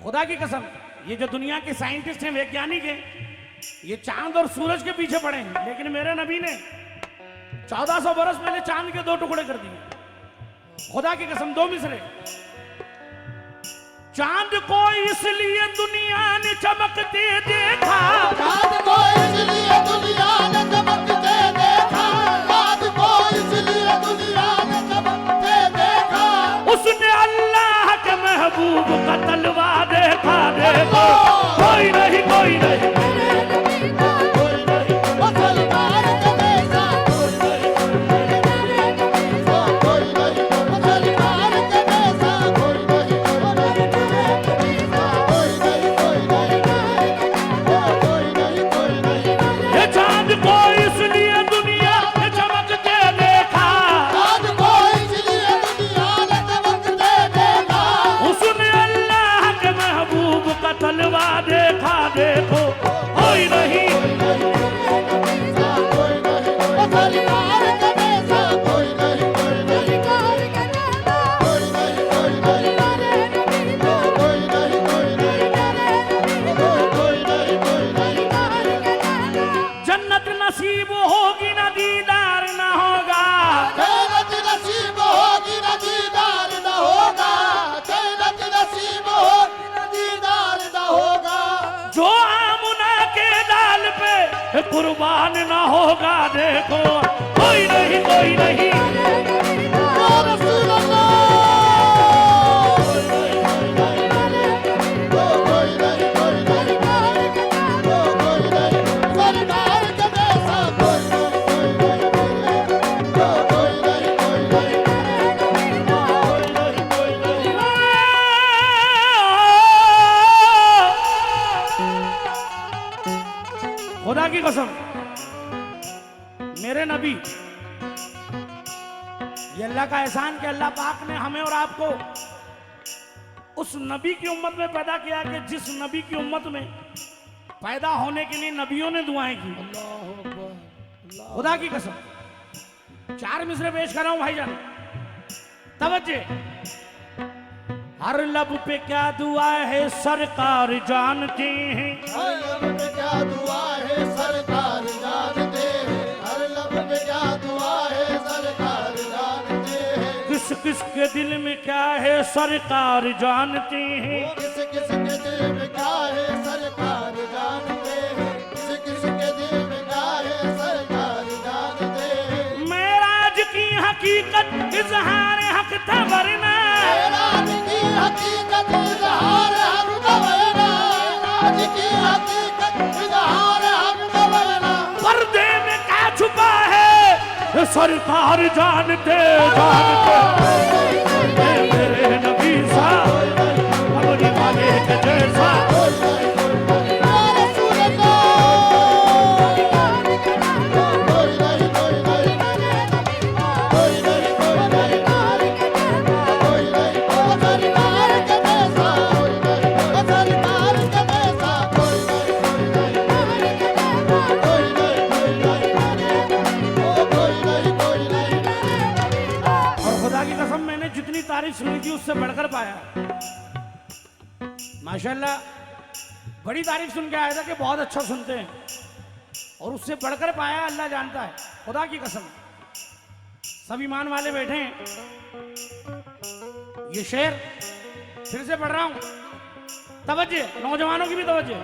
खुदा की कसम, ये जो दुनिया के साइंटिस्ट हैं, वैज्ञानिक हैं, ये चांद और सूरज के पीछे पड़े हैं, लेकिन मेरे नबी ने 1400 बरस पहले चांद के 2 टुकड़े कर दिए। खुदा की कसम, 2 मिसरे। चांद को इसलिए दुनिया ने चमकते देखा, चांद को इसलिए दुनिया ने चमकते देखा, चांद को इसलिए दुनिया ने चमकते देखा। उसने अल्लाह के महबूब का तलवा देखा। देखो कोई नहीं, कोई नहीं, तलवा देखा। देखो कोई नहीं, जन्नत नसीब होगी ना दीदार ना होगा, जन्नत नसीब होगी ना दीदार ना होगा, जन्नत नसीब होगी ना दीदार ना होगा। जो आमुना के डाल पे कुर्बान ना होगा। देखो कोई नहीं, कोई नहीं, या रसूल अल्लाह, कोई नहीं, कोई नहीं, कोई नहीं, सरकार के जैसा कोई नहीं, कोई नहीं, कोई नहीं। खुदा की कसम, मेरे नबी, ये अल्लाह का एहसान कि अल्लाह पाक ने हमें और आपको उस नबी की उम्मत में पैदा किया कि जिस नबी की उम्मत में पैदा होने के लिए नबियों ने दुआएं की। खुदा की कसम, 4 मिसरे पेश कर रहा हूं भाईजान, तवज्जे। हर लब पे क्या दुआ है सरकार जानते हैं, हर लब पे क्या दुआ है सरकार जानते हैं, हर लब पे क्या दुआ है सरकार जानते हैं। किस किस के दिल में क्या है सरकार जानते हैं, किस किस के दिल में क्या है सरकार जानते हैं, किस किस के दिल में क्या है सरकार जानते हैं। मेराज की हकीकत इजहार हक था वरना, मेराज की हकीकत इजहार हक था वरना, मेराज की हकीकत इजहार हक था वरना। पर्दे में क्या छुपा है सरकार जानते जानते। मेरे नबी सा कमरी वाले के जैसा, या रसूल अल्लाह, कोई नहीं, कोई नहीं, कोई नहीं, कोई नहीं, कोई नहीं, सरकार के जैसा कोई नहीं, सरकार के जैसा कोई नहीं, कोई नहीं, कोई नहीं। और खुदा की कसम, मैंने जितनी तारीफ सुनी थी उससे बढ़कर पाया। माशाल्लाह, बड़ी तारीफ सुन के आया था कि बहुत अच्छा सुनते हैं, और उससे बढ़कर पाया अल्लाह जानता है। खुदा की कसम, सब ईमान वाले बैठे हैं। ये शेर फिर से पढ़ रहा हूं, तवज्जे, नौजवानों की भी तवज्जे।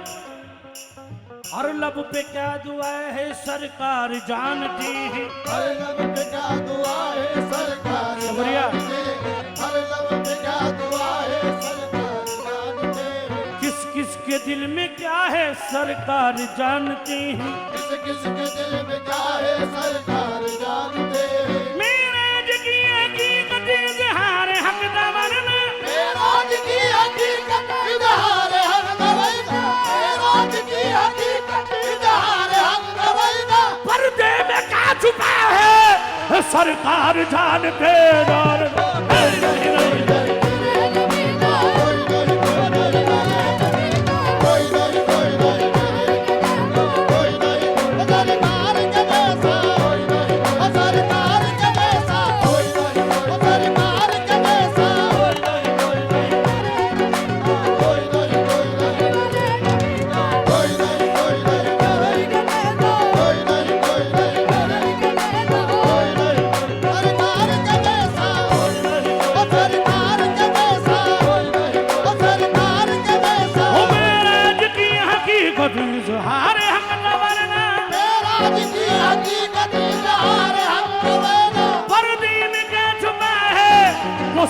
हर लब पे क्या दुआ है सरकार जानती है, हर लब पे क्या दुआ है सरकार शुक्रिया। जानते हैं, हर लब पे क्या दुआ है सरकार जानते हैं। किस किस के दिल में क्या है सरकार जानते हैं, किस किस के दिल में क्या है सरकार जानते हैं। मेराज की हकीकत इजहार हक दामन में, मेराज की हकीकत इजहार हक दवैना, मेराज की हकीकत इजहार हक दवैना। पर्दे में क्या छुपा है सरकार जानते जानते। नहीं, नहीं, नहीं, नहीं।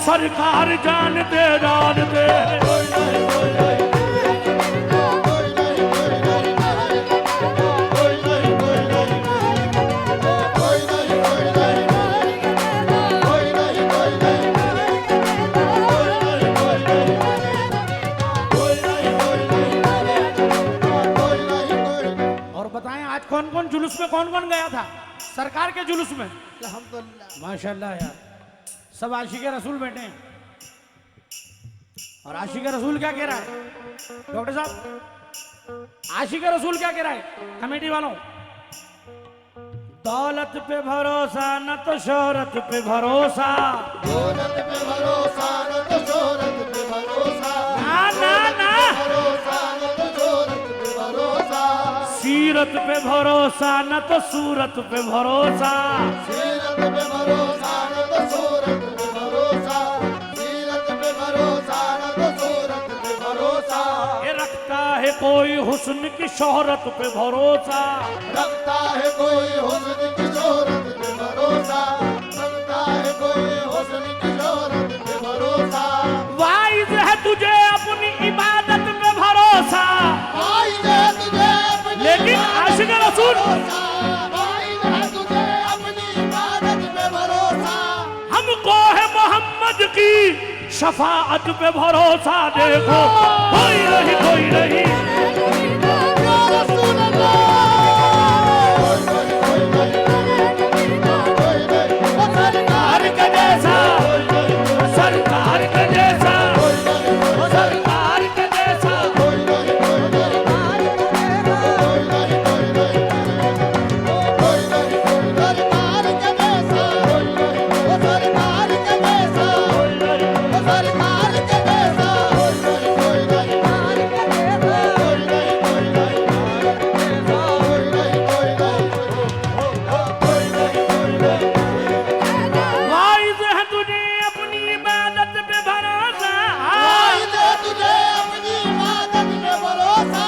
सरकार जानते जानते और बताएं आज कौन कौन जुलूस में कौन कौन गया था सरकार के जुलूस में? अल्हम्दुलिल्लाह। माशाल्लाह यार, सब आशिक रसूल बैठे हैं। और आशिक रसूल क्या कह रहा है डॉक्टर साहब? आशिक रसूल क्या कह रहा है कमेटी वालों? दौलत पे भरोसा न तो शोहरत पे भरोसा, दौलत पे भरोसा न तो शोहरत पे भरोसा, ना ना ना, भरोसा न तो शोहरत पे भरोसा, सीरत पे भरोसा न तो सूरत पे भरोसा, सीरत पे भरोसा न तो सूरत पे भरोसा, सीरत पे भरोसा न तो सूरत पे भरोसा। ये रखता है कोई हुस्न की शोहरत पे भरोसा, रखता है कोई हुस्न की शोहरत पे भरोसा, रखता है कोई हुस्न की शोहरत पे भरोसा। वाइज है तुझे अपनी इबादत पे भरोसा, वाइज है तुझे अपनी लेकिन आशिक रसूल भरोसा, वाइज है तुझे अपनी इबादत पे भरोसा। हमको है मोहम्मद की शफाअत पे भरोसा। देखो कोई नहीं कोई नहीं, या रसूल अल्लाह, कोई नहीं, कोई नहीं, ओ सरकार का जैसा, सरकार का जैसा, सरकार का जैसा, कोई नहीं, कोई नहीं, कोई नहीं, कोई नहीं, कोई नहीं, सरकार के जैसा, ओ सरकार के जैसा, ओ सरकार के जैसा, कोई नहीं, कोई नहीं, कोई नहीं, कोई नहीं, कोई नहीं, कोई नहीं, कोई नहीं। वाइज है तुझे अपनी इबादत पे भरोसा, वाइज है तुझे अपनी इबादत पे भरोसा,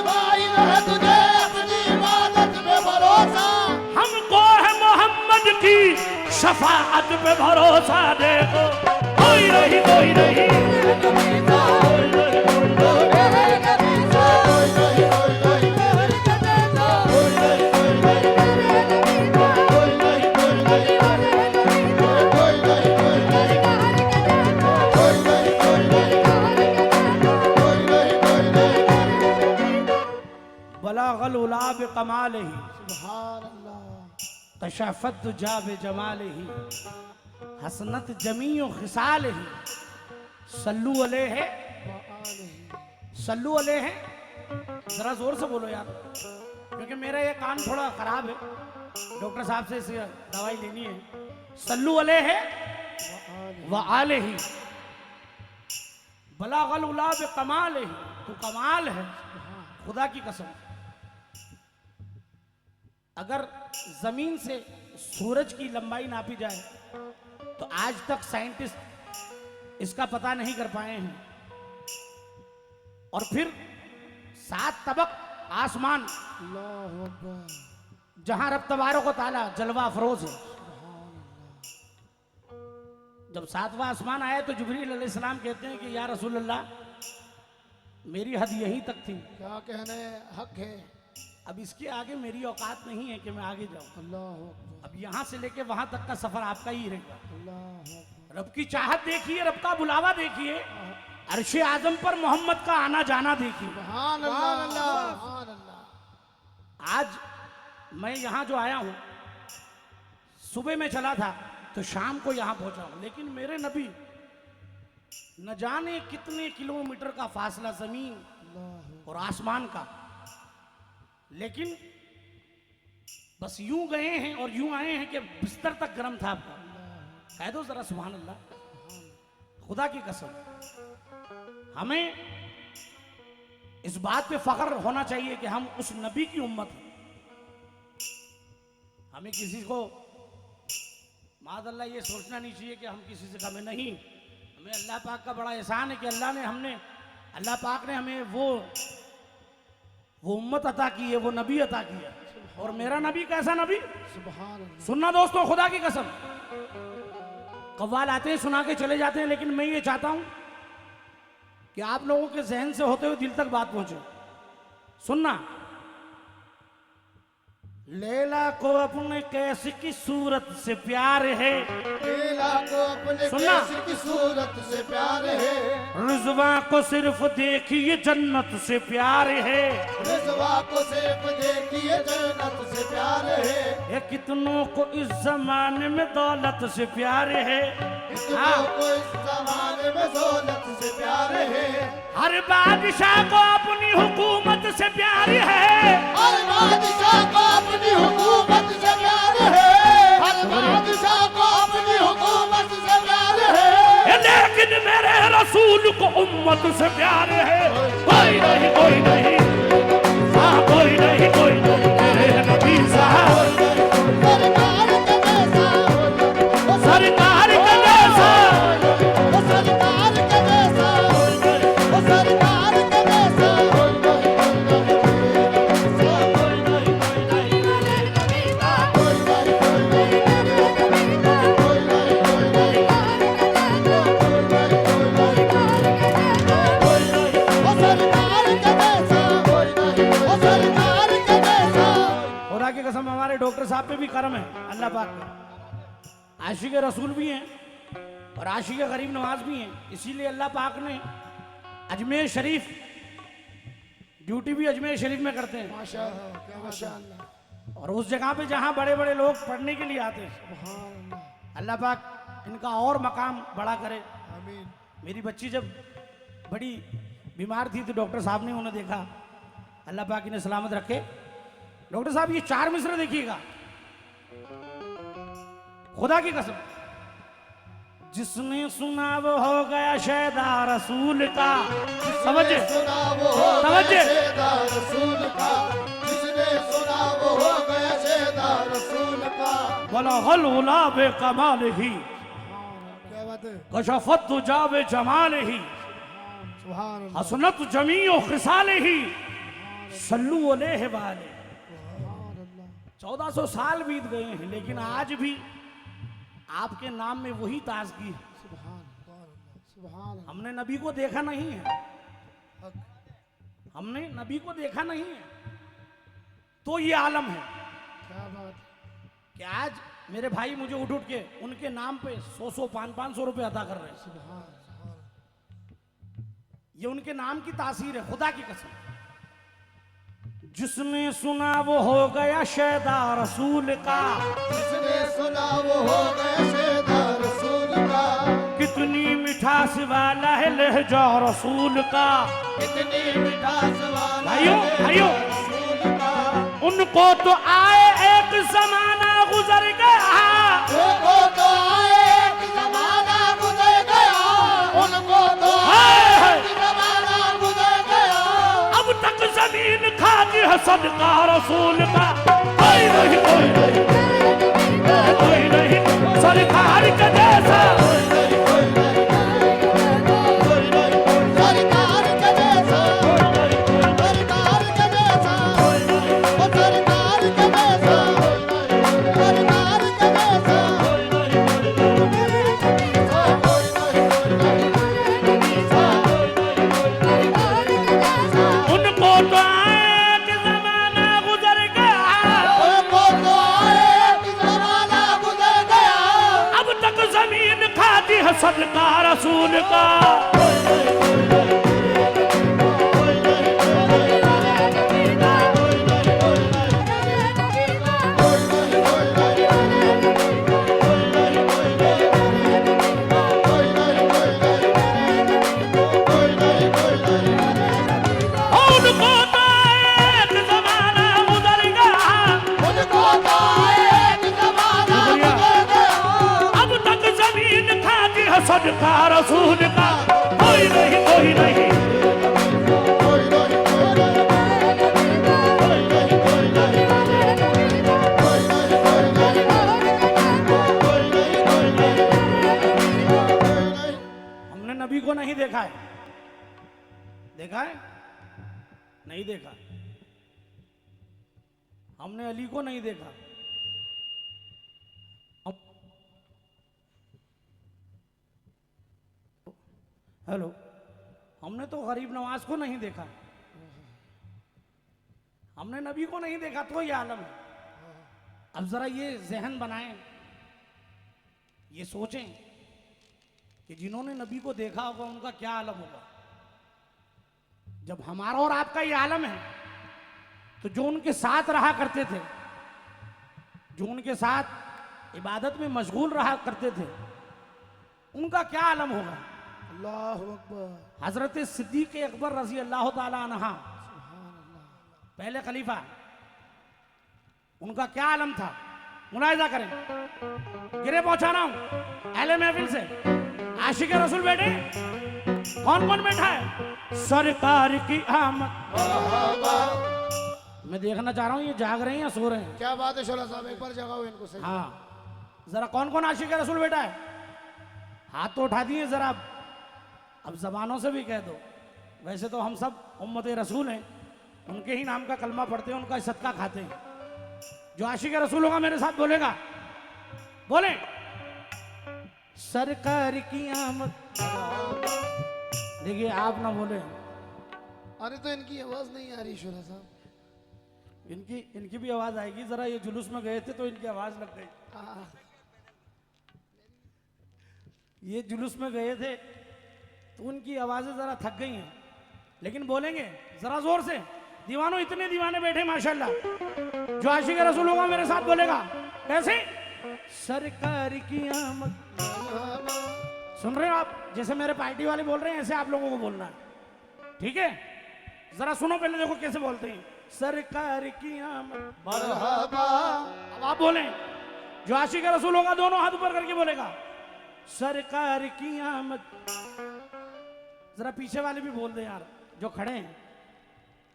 वाइज है तुझे अपनी इबादत पे भरोसा। हमको है मोहम्मद की शफाअत पे भरोसा। देखो कोई नहीं कोई नहीं, बलागल उलाब कमाल ही, तशफ़त जाब जमाल ही, हसनत जमीओ खिसाल ही, सल्लू अलैहि, सल्लू अलैहि। जरा जोर से बोलो यार, क्योंकि मेरा ये कान थोड़ा खराब है, डॉक्टर साहब से इसे दवाई लेनी है। सल्लू अलैहि व आलिही, बलागल उलाब कमाल ही, तू कमाल है खुदा की कसम। अगर जमीन से सूरज की लंबाई नापी जाए तो आज तक साइंटिस्ट इसका पता नहीं कर पाए हैं। और फिर 7 तबक आसमान, जहां रब तबारक व तआला जलवा अफरोज है। जब 7वां आसमान आया तो जिब्रील अलैहिस्सलाम कहते हैं कि या रसूल अल्लाह, मेरी हद यहीं तक थी, क्या कहने हक है। अब इसके आगे मेरी औकात नहीं है कि मैं आगे जाऊं। अल्लाह अब यहां से लेके वहां तक का सफर आपका ही रहेगा। अल्लाह रब की चाहत देखिए, रब का बुलावा देखिए, अर्शे आजम पर मोहम्मद का आना जाना देखिए। सुभान अल्लाह, सुभान अल्लाह। आज मैं यहाँ जो आया हूँ, सुबह में चला था तो शाम को यहाँ पहुंचा हूँ, लेकिन मेरे नबी न जाने कितने किलोमीटर का फासला जमीन और आसमान का, लेकिन बस यूं गए हैं और यूं आए हैं कि बिस्तर तक गर्म था आपका। कह दो जरा सुभान अल्लाह, खुदा की कसम। हमें इस बात पे फख्र होना चाहिए कि हम उस नबी की उम्मत हैं। हमें किसी को माज़अल्लाह ये सोचना नहीं चाहिए कि हम किसी से कम नहीं। हमें अल्लाह पाक का बड़ा एहसान है कि अल्लाह पाक ने हमें वो उम्मत अता की है, वो नबी अता किया। और मेरा नबी कैसा नबी, सुभान अल्लाह। सुनना दोस्तों, खुदा की कसम, कव्वाल आते हैं सुना के चले जाते हैं, लेकिन मैं ये चाहता हूं कि आप लोगों के जहन से होते हुए दिल तक बात पहुंचे। सुनना। लैला को अपने कैसे की सूरत से प्यार है, लैला को अपने सुनना। केस की सूरत से प्यार है, रिजवा को सिर्फ देखिए जन्नत से प्यार है, रिजवा को सिर्फ देखिए जन्नत से प्यार है, ये कितनों को इस जमाने में दौलत से प्यार है। कितनों को इस जमाने में दौलत से प्यार है, हर बादशाह को अपनी हुकूमत से प्यार है, हर बादशाह को अपनी हुकूमत से प्यार है, हर बादशाह को अपनी हुकूमत से प्यार है, लेकिन मेरे रसूल को उम्मत से प्यार है। कोई नहीं कोई नहीं, हाँ कोई नहीं कोई नहीं, मेरे नबी साहब सरकार के जैसा, सरकार का जैसा, वो सरकार के जैसा, वो सरकार के जैसा, वो सरकार के जैसा, वो सरकार के जैसा। खुदा की कसम हमारे डॉक्टर साहब पे भी करम है अल्लाह पाक का। आशिक रसूल भी हैं और आशिक गरीब नवाज भी हैं, इसीलिए अल्लाह पाक ने अजमेर शरीफ, ड्यूटी भी अजमेर शरीफ में करते हैं, माशाअल्लाह, क्या माशाअल्लाह, और उस जगह पे जहाँ बड़े बड़े लोग पढ़ने के लिए आते हैं, अल्लाह पाक इनका और मकाम बड़ा करे। आमीन। मेरी बच्ची जब बड़ी बीमार थी तो डॉक्टर साहब ने उन्हें देखा, अल्लाह पाक इन्हें सलामत रखे। डॉक्टर साहब ये 4 मिसरे देखिएगा, खुदा की कसम, जिसने सुना वो हो गया शैदा रसूल का। समझे? सुना वो हो गया समझे? शेदा रसूल का, जिसने सुना वो हो गया शेदा रसूल का। बोला हल गुलाब कमाल ही, क्या बात है, कशफत जावे जमाल ही, सुभान अल्लाह, हसनत जमीओ खिसाल ही, सल्लू अलैहि वाले। 1400 साल बीत गए हैं, लेकिन आज भी आपके नाम में वही ताजगी है। सुभान सुभान हमने नबी को देखा नहीं है, अल्लाह, हमने नबी को देखा नहीं है, तो ये आलम है क्या बात, कि आज मेरे भाई मुझे उठ उठ के उनके नाम पे 100 500 रुपए अदा कर रहे हैं। सुभान सुभान, ये उनके नाम की तासीर है, खुदा की कसम। जिसने सुना वो हो गया शैदा रसूल का, जिसने सुना वो हो गया शेदा रसूल का। कितनी मिठास वाला है लहजा रसूल का। कितनी मिठास वाला भाइयों है भाइयों, रसूल का। उनको तो आए एक जमाना गुजर गया, उनको तो आए एक जमाना गुजर गया, उनको तो हाय, आए हाय। एक जमाना गुजर गया। अब तक जमीन खाती है सदका रसूल का। कोई नहीं कोई नहीं कोई नहीं, सरकार का जैसा, सरकार के जैसा, सरकार के जैसा, वो सरकार के जैसा, सरकार के जैसा। उनको तो एक जमाना गुजर गया, उनको तो आए एक जमाना गुजर गया। अब तक जमीन खाती है सदका रसूल का। उनको तो एक जमाना गुजर गया, उनको तो आए एक जमाना गुजर गया। अब तक जमीन खाती है सदका रसूल का। कोई नहीं कोई नहीं, हमने नबी को नहीं देखा है, देखा है नहीं देखा, हमने अली को नहीं देखा, हेलो, हमने तो गरीब नवाज को नहीं देखा, हमने नबी को नहीं देखा, तो ये आलम है। अब जरा ये जहन बनाएं, ये सोचें कि जिन्होंने नबी को देखा होगा उनका क्या आलम होगा। जब हमारा और आपका ये आलम है, तो जो उनके साथ रहा करते थे, जो उनके साथ इबादत में मशगूल रहा करते थे, उनका क्या आलम होगा। अल्लाह अकबर। हजरत सिद्दीक अकबर रजी अल्लाह ताला अन्हा, पहले खलीफा, उनका क्या आलम था, मुलाहिजा करें। गिरे पहुंचा रहा हूं अहले महफिल से, आशिक रसूल बैठे, कौन कौन बैठा है। सरकार की आमद, मैं देखना चाह रहा हूं ये जाग रहे हैं या सो रहे हैं। क्या बात है शोला साहब, एक बार जगाओ इनको सही। हाँ, जरा कौन कौन आशिक रसूल बैठा है, हाथ तो उठा दिए जरा। अब जबानों से भी कह दो, वैसे तो हम सब उम्मत रसूल हैं, उनके ही नाम का कलमा पढ़ते हैं, उनका सदका खाते हैं। जो आशिक रसूल होगा मेरे साथ बोलेगा, बोले सरकार की आमद। देखिए आप ना बोले, अरे तो इनकी आवाज नहीं आ रही शोला साहब। इनकी भी आवाज आएगी। जरा ये जुलूस में गए थे तो इनकी आवाज लग गई। ये जुलूस में गए थे तो उनकी आवाजें जरा थक गई हैं, लेकिन बोलेंगे जरा जोर से। दीवानों, इतने दीवाने बैठे माशाल्लाह। जो आशिक रसूल होगा मेरे साथ बोलेगा, कैसे। सरकार की आमद। सुन रहे हो आप, जैसे मेरे पार्टी वाले बोल रहे हैं ऐसे आप लोगों को बोलना है, ठीक है। जरा सुनो पहले, देखो कैसे बोलते हैं। सरकार की आमद, मरहबा। अब आप बोले। जो आशिक रसूल होगा दोनों हाथ ऊपर करके बोलेगा, सरकार की आमद। जरा पीछे वाले भी बोल दें यार, जो खड़े हैं,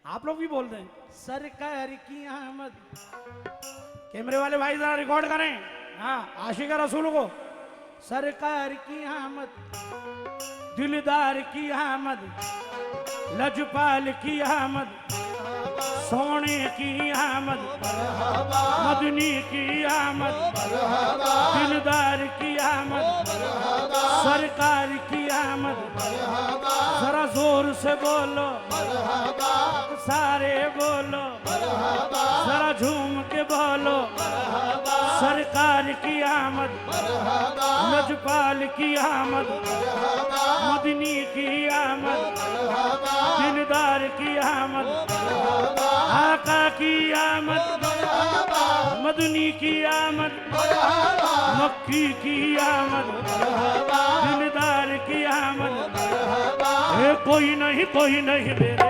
आप लोग भी बोल दें, सरकार की आमद। कैमरे वाले भाई जरा रिकॉर्ड करें। हाँ, आशिक रसूल को सरकार की आमद, दिलदार की आमद, लजपाल की आमद, सोने की आमद, मदनी की आमद, दिलदार की आमद, सरकार की आमद। जरा जोर से बोलो, सारे बोलो, जरा झूम के बोलो, सरकार की आमद, लजपाल की आमद, मदनी की आमद, दिलदार की आमद, आका की आमद, मदनी की आमद, मक्की की आमद, दिलदार की आमद। कोई नहीं, कोई नहीं मेरे।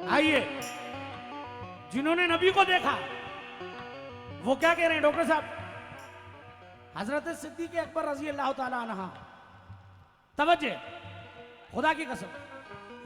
आइए, जिन्होंने नबी को देखा वो क्या कह रहे हैं डॉक्टर साहब। हजरत सिद्दीक अकबर रजी अल्लाह ताला अन्हा, तवज्जो, खुदा की कसम।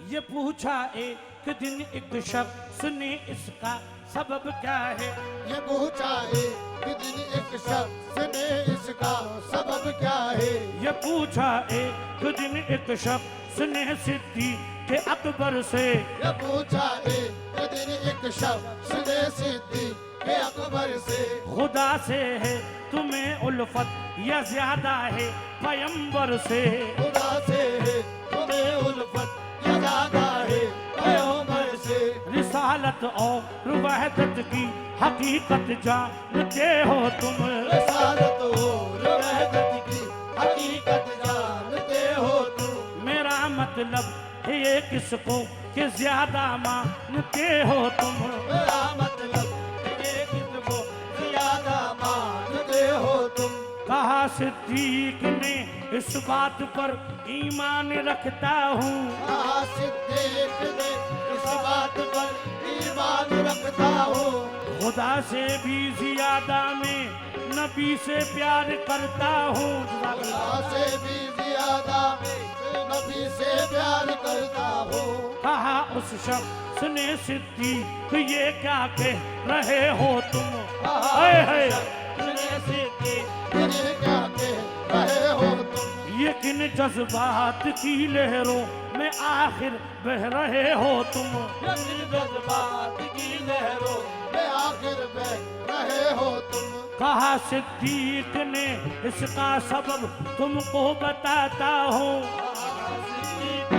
ये पूछा एक दिन एक शख्स ने, इसका सबब क्या है। ये पूछा एक दिन एक शख्स ने, इसका सबब क्या है। ये पूछा एक दिन एक शख्स ने सिद्दीक अकबर से। ये पूछा एक दिन एक शख्स ने सिद्दीक अकबर से। खुदा से है तुम्हें उल्फत या ज्यादा है पैगंबर से। खुदा से है तुम्हें उल्फत या ज्यादा है पैगंबर से। रिसालत और वहदत की हकीकत जानते हो तुम। रिसालत और वहदत की हकीकत जानते हो तुम। मेरा मतलब है ये किसको कि ज्यादा मानते हो तुम। मेरा मतलब है ये किसको ज्यादा मानते हो तुम। कहा सिद्दीक ने इस बात पर ईमान रखता हूँ। सिद्दीक ने इस बात पर ईमान रखता हूँ। खुदा से भी ज्यादा मैं नबी से प्यार करता हूँ। खुदा से भी ज्यादा मैं नबी से प्यार करता हूँ। कहा उस शख्स ने सिद्दीक ये क्या कह रहे हो तुम। हाय हाय ये क्या कह रहे हो तुम। ये किन जज्बात की लहरों में आखिर बह रहे हो तुम। जज्बात की लहरों में आखिर बह रहे हो तुम। कहा सिद्दीक ने इसका सबब तुमको बताता हूँ।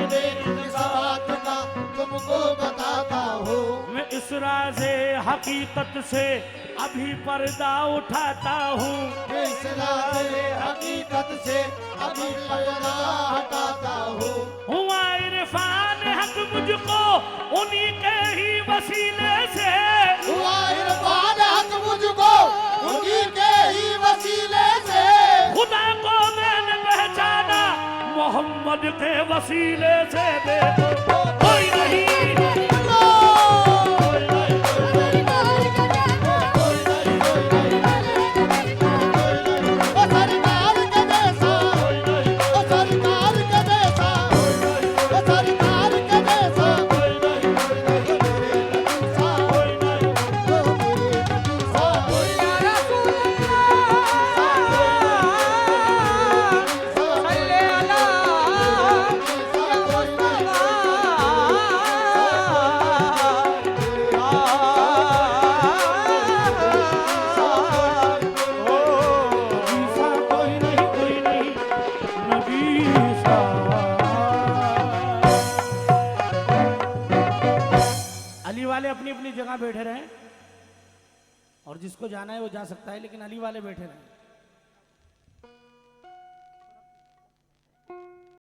इस बात का तुमको बताता हूँ। मैं इस राज़े हकीकत से अभी पर्दा उठाता हूँ। इस राज़े हकीकत से अभी पर्दा हटाता हूँ। हुआ इरफान हक मुझको उन्हीं के ही वसीले से। हुआ इरफान हक मुझको उन्हीं के ही वसीले से। खुदा को मैंने पहचाना मोहम्मद के वसीले से। देखो कोई नहीं अपनी अपनी जगह बैठे रहें और जिसको जाना है वो जा सकता है, लेकिन अली वाले बैठे रहें।